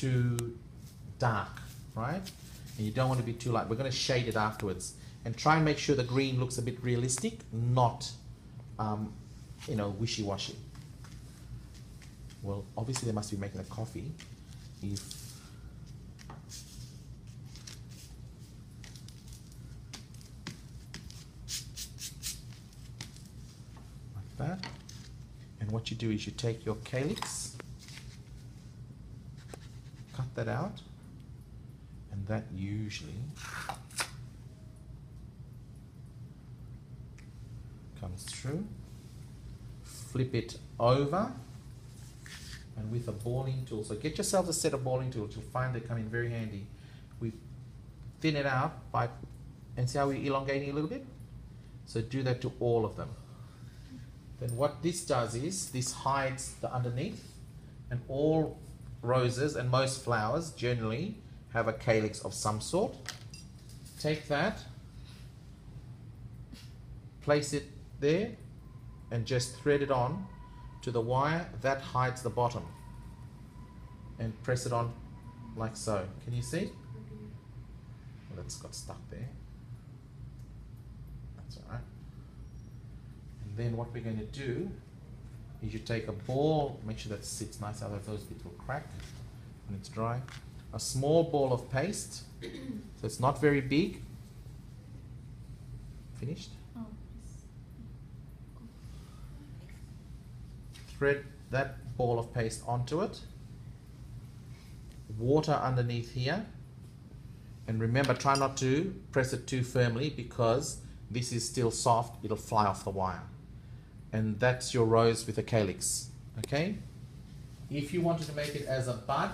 too dark, right? And you don't want to be too light. We're going to shade it afterwards. And try and make sure the green looks a bit realistic, not, you know, wishy-washy. Well, obviously they must be making a coffee. If like that. And what you do is you take your calyx, cut that out, and that usually comes through. Flip it over, and with a balling tool, so get yourself a set of balling tools, you'll find they come in very handy. We thin it out by, and see how we're elongating a little bit? So do that to all of them. Then what this does is, this hides the underneath, and all roses and most flowers generally have a calyx of some sort. Take that, place it there, and just thread it on to the wire that hides the bottom, and press it on like so. Can you see? Well, that's got stuck there. That's all right. And then what we're going to do is you take a ball, make sure that sits nice, otherwise those bits will crack when it's dry. A small ball of paste, so it's not very big. Finished? Oh. Thread that ball of paste onto it. Water underneath here. And remember, try not to press it too firmly because this is still soft, it'll fly off the wire. And that's your rose with a calyx, okay? If you wanted to make it as a bud,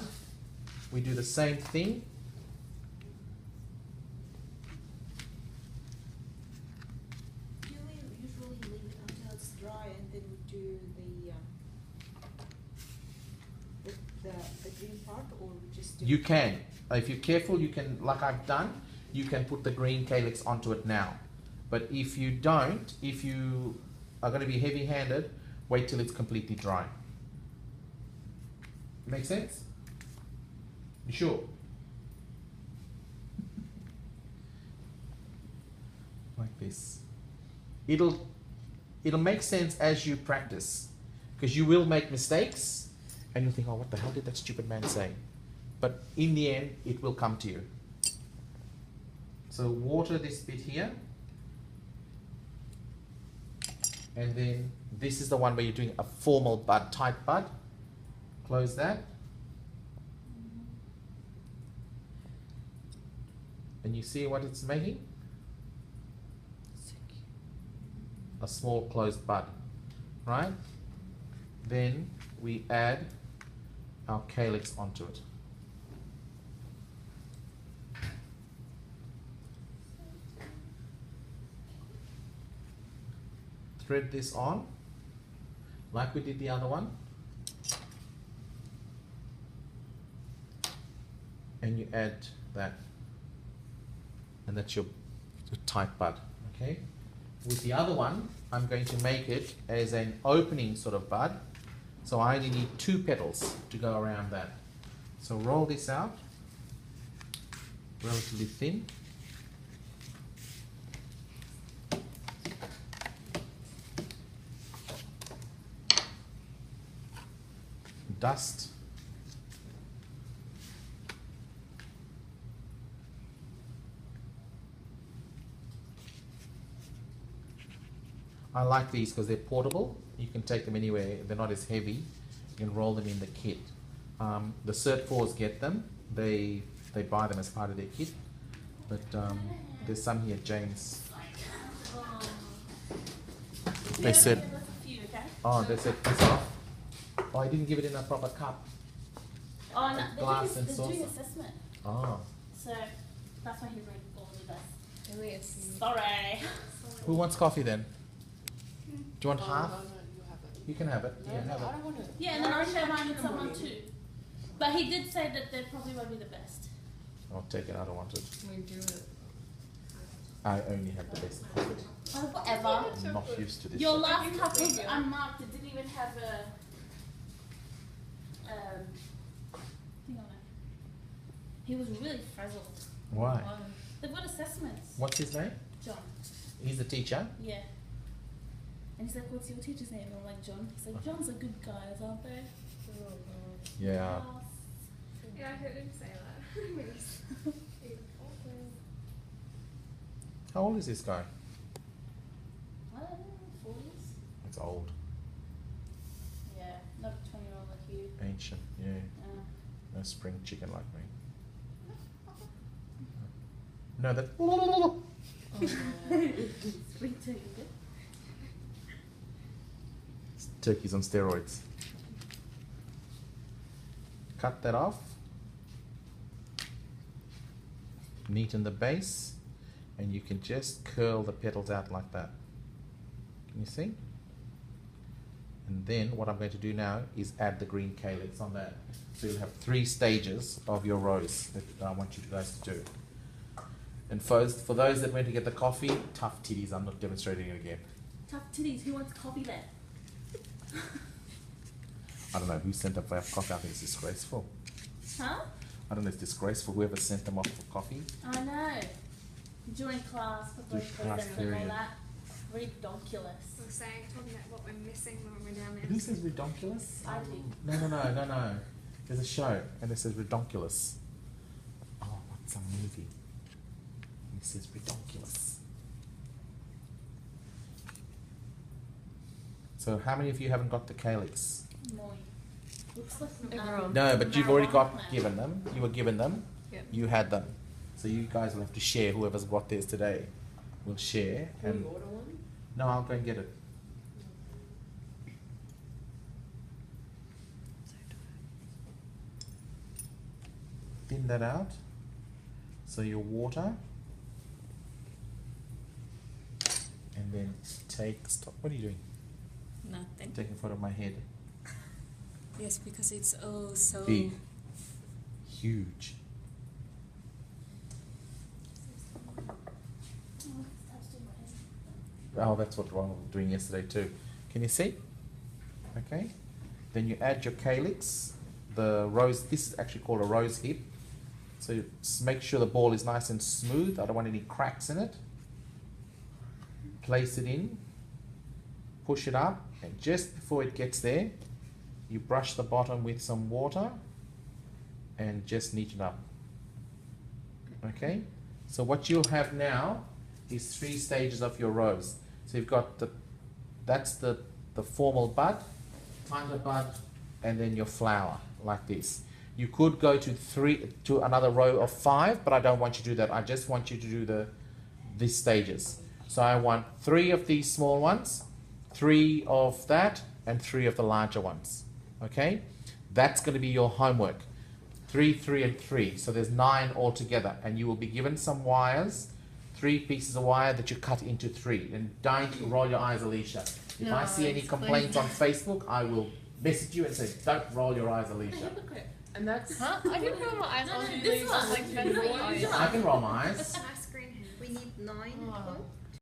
we do the same thing. Do we usually leave it until it's dry and then we do the green part, or we just do You can. If you're careful, you can, like I've done, you can put the green calyx onto it now. But if you don't, if you are going to be heavy-handed, wait till it's completely dry. Make sense? You sure? Like this. It'll make sense as you practice, because you will make mistakes and you'll think, oh, what the hell did that stupid man say? But in the end, it will come to you. So water this bit here. And then this is the one where you're doing a formal bud, tight bud. Close that. And you see what it's making? A small closed bud, right? Then we add our calyx onto it. Thread this on, like we did the other one. And you add that. And that's your tight bud, okay? With the other one, I'm going to make it as an opening sort of bud. So I only need 2 petals to go around that. So roll this out, relatively thin. Dust. I like these because they're portable. You can take them anywhere. They're not as heavy. You can roll them in the kit. The Cert 4s get them. They buy them as part of their kit. But there's some here, James. They said, oh, they said piss off. Oh, I didn't give it in a proper cup. Oh, no, Glass and they're saucer. doing assessment. Oh. So that's why he's like all with us. Really, it's Sorry. Who wants coffee then? Do you want half? No, you have it. You can have it. No, Yeah, no, have I it. don't want it. Yeah, and then I'll share mine with someone too. But he did say that they probably won't be the best. I'll take it. I don't want it. We do it. I only have the best coffee. Oh, whatever. I'm not used to this. Your last cup was unmarked. It didn't even have a thing on it. He was really frazzled. Why? They've got assessments. What's his name? John. He's the teacher. Yeah. And he's like, what's your teacher's name? And I'm like, John. He's like, John's are good guys, aren't they? Oh, God. Yeah. Yeah, I heard him say that. How old is this guy? I don't know, 40s? It's old. Yeah, not a 20-year-old like you. Ancient, yeah. Uh, No spring chicken like me. No, that. Spring turkey. Turkey's on steroids. Cut that off. Neaten the base, and you can just curl the petals out like that. Can you see? And then what I'm going to do now is add the green calyx on that. So you'll have 3 stages of your rose that I want you guys to do. And for those that went to get the coffee, tough titties, I'm not demonstrating it again. Tough titties, who wants coffee then? I don't know who sent up for coffee. I think it's disgraceful. Huh? I don't know, it's disgraceful. Whoever sent them off for coffee. I know. During class, During class and all period. that. Ridiculous. We're saying, talking about what we're missing when we're down there. Who says redonkulous? I do. No. There's a show, and it says redonkulous. Oh, what's some movie? It says redonkulous. So how many of you haven't got the calyx? Moi. Looks like Everyone. No, but you've already got marijuana. given them. You were given them. Yep. You had them. So you guys will have to share. Whoever's got theirs today will share. Can And we order one? no, I'll go and get it. Thin that out. So your water. And then stop. What are you doing? Nothing. Taking a photo of my head. Yes, because it's oh so Big. Huge. Oh, that's what Ron was doing yesterday too. Can you see? Okay. Then you add your calyx, the rose. This is actually called a rose hip. So you make sure the ball is nice and smooth. I don't want any cracks in it. Place it in. Push it up, and just before it gets there, you brush the bottom with some water, and just neaten up. Okay. So what you'll have now is 3 stages of your rose. So you've got that's the formal bud, underbud, and then your flower like this. You could go to another row of 5, but I don't want you to do that. I just want you to do these stages. So I want 3 of these small ones, 3 of that, and 3 of the larger ones. Okay? That's going to be your homework. 3, 3, and 3. So there's 9 altogether, and you will be given some wires, 3 pieces of wire that you cut into 3. And don't roll your eyes, Alicia. If I see any complaints on Facebook, I will message you and say, don't roll your eyes, Alicia. And that's Huh? I didn't roll my eyes No, on no, you. this one. Like No, you eyes. don't. I can roll my eyes. My screen here. we need 9 Oh. points.